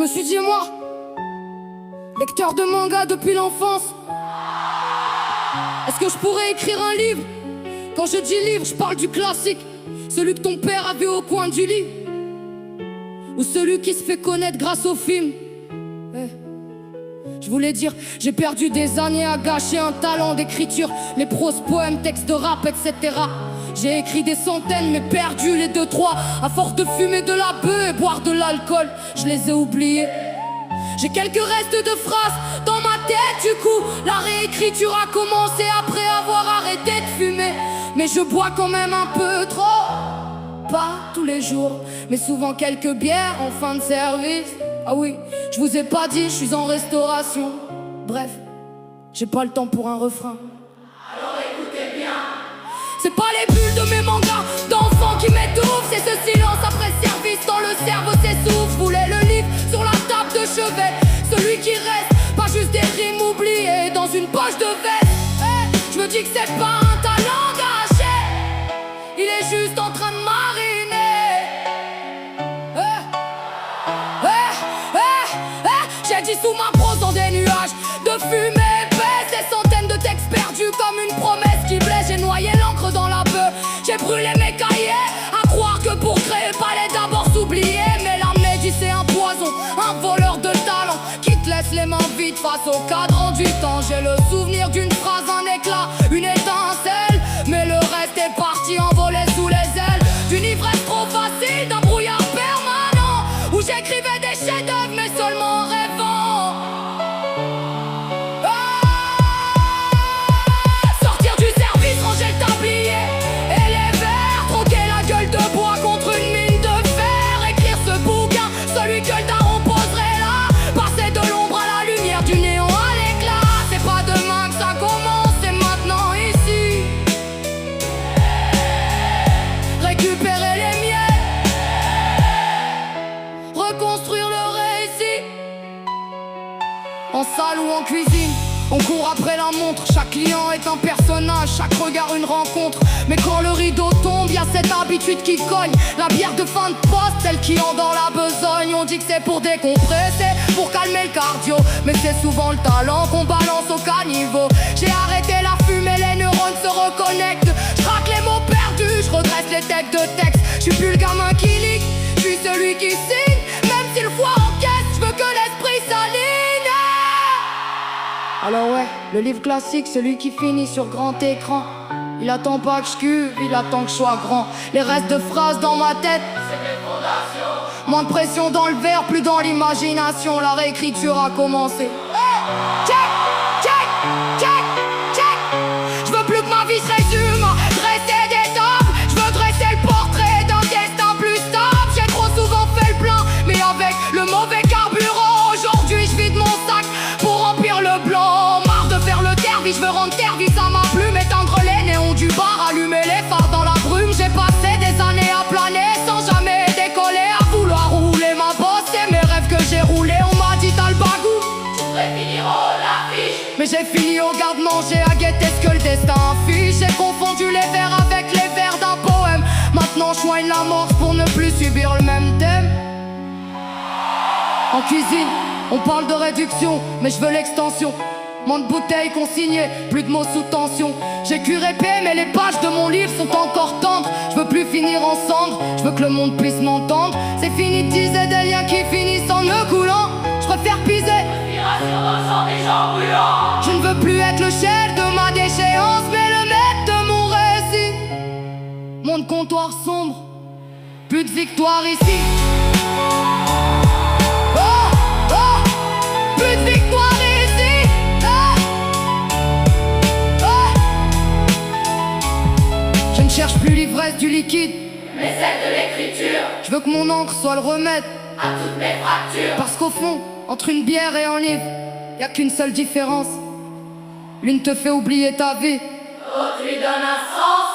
me suis dit, moi, lecteur de manga depuis l'enfance, est-ce que je pourrais écrire un livre? Quand je dis livre, je parle du classique, celui que ton père avait au coin du lit, ou celui qui se fait connaître grâce au film. Je voulais dire, j'ai perdu des années à gâcher un talent d'écriture, les proses, poèmes, textes de rap, etc. J'ai écrit des centaines mais perdu les 2-3 à force de fumer de la beuh et boire de l'alcool. Je les ai oubliés. J'ai quelques restes de phrases dans ma tête, du coup la réécriture a commencé après avoir arrêté de fumer. Mais je bois quand même un peu trop, pas tous les jours, mais souvent quelques bières en fin de service. Ah oui, je vous ai pas dit, je suis en restauration. Bref, j'ai pas le temps pour un refrain. Alors écoutez bien. C'est pas les bulles de mes mangas d'enfants qui m'étouffent, c'est ce silence après service dans le cerveau s'essouffle. Je voulais le livre sur la table de chevet, celui qui reste, pas juste des rimes oubliées dans une poche de veste. Je me dis que c'est pas un talent gâché, il est juste en train de mariner. J'ai dit sous ma prose dans des nuages de fumée épaisse, des centaines de textes perdus comme une promesse qui blesse. J'ai noyé l'encre dans la beuh, j'ai brûlé mes cahiers, à croire que pour créer fallait d'abord s'oublier. Mais l'amnésie c'est un poison, un voleur de talent qui te laisse les mains vides face au cadran du temps. J'ai le souvenir d'une phrase, un éclat, une étincelle, mais le reste est parti envolé sous les ailes d'une ivresse trop facile, d'un brouillard permanent où j'écrivais des chefs-d'œuvre mais seulement en rêvant. Sortir du service, ranger le tablier et les verres, troquer la gueule de bois contre une mine de fer, écrire ce bouquin, celui que le daron poserait là, passer de l'ombre à la lumière, du néon à l'éclat. C'est pas demain que ça commence, c'est maintenant ici. Récupérer les miens, reconstruire le récit. En salle ou en cuisine, on court après la montre. Chaque client est un personnage, chaque regard une rencontre. Mais quand le rideau tombe, y a cette habitude qui cogne. La bière de fin de poste, celle qui endort la besogne. On dit que c'est pour décompresser, pour calmer le cardio, mais c'est souvent le talent qu'on balance au caniveau. J'ai arrêté la fumée, les neurones se reconnectent. Je craque les mots perdus, je redresse les têtes de texte. Je suis plus le gamin qui lit, je suis celui qui signe. Même si le foie encaisse, je veux que l'esprit s'aligne. Alors ouais, le livre classique, celui qui finit sur grand écran. Il attend pas que je cuve, il attend que je sois grand. Les restes de phrases dans ma tête, C'est des fondations. moins de pression dans le verre, plus dans l'imagination. La réécriture a commencé. Check, check, check, check. Je veux plus que ma vie se résume à dresser des tables. Je veux dresser le portrait d'un destin plus stable. J'ai trop souvent fait le plein, mais avec le mauvais carburant. Aujourd'hui je vide mon sac pour remplir le blanc. Marre de faire le derby, je veux rendre service à ma plume. Éteindre les néons du bar, allumer les phares dans la brume. J'ai passé des années à planer sans jamais décoller, à vouloir rouler ma bosse. C'est mes rêves que j'ai roulés. On m'a dit t'as le bagou, Tu devrais finir au l'affiche. mais j'ai fini au garde-manger à guetter ce que le destin affiche. J'ai confondu les vers avec les vers d'un poème. Maintenant je soigne la mort pour ne plus subir le même thème. En cuisine, on parle de réduction, mais je veux l'extension. Moins de bouteilles consignées, plus de mots sous tension. J'ai QRP, mais les pages de mon livre sont encore tendres. Je veux plus finir en cendres, je veux que le monde puisse m'entendre. C'est fini de teaser des liens qui finissent en nœud coulant. Je préfère piser, Inspiration dans le sang des gens brûlants. je ne veux plus être le chef de ma déchéance, mais le maître de mon récit. Monde comptoir sombre, plus de victoire ici. Oh, oh, plus de victoire ici. Oh, oh. Je ne cherche plus l'ivresse du liquide, Mais celle de l'écriture, je veux que mon encre soit le remède. à toutes mes fractures. Parce qu'au fond, entre une bière et un livre, y a qu'une seule différence. L'une te fait oublier ta vie, L'autre lui donne un sens.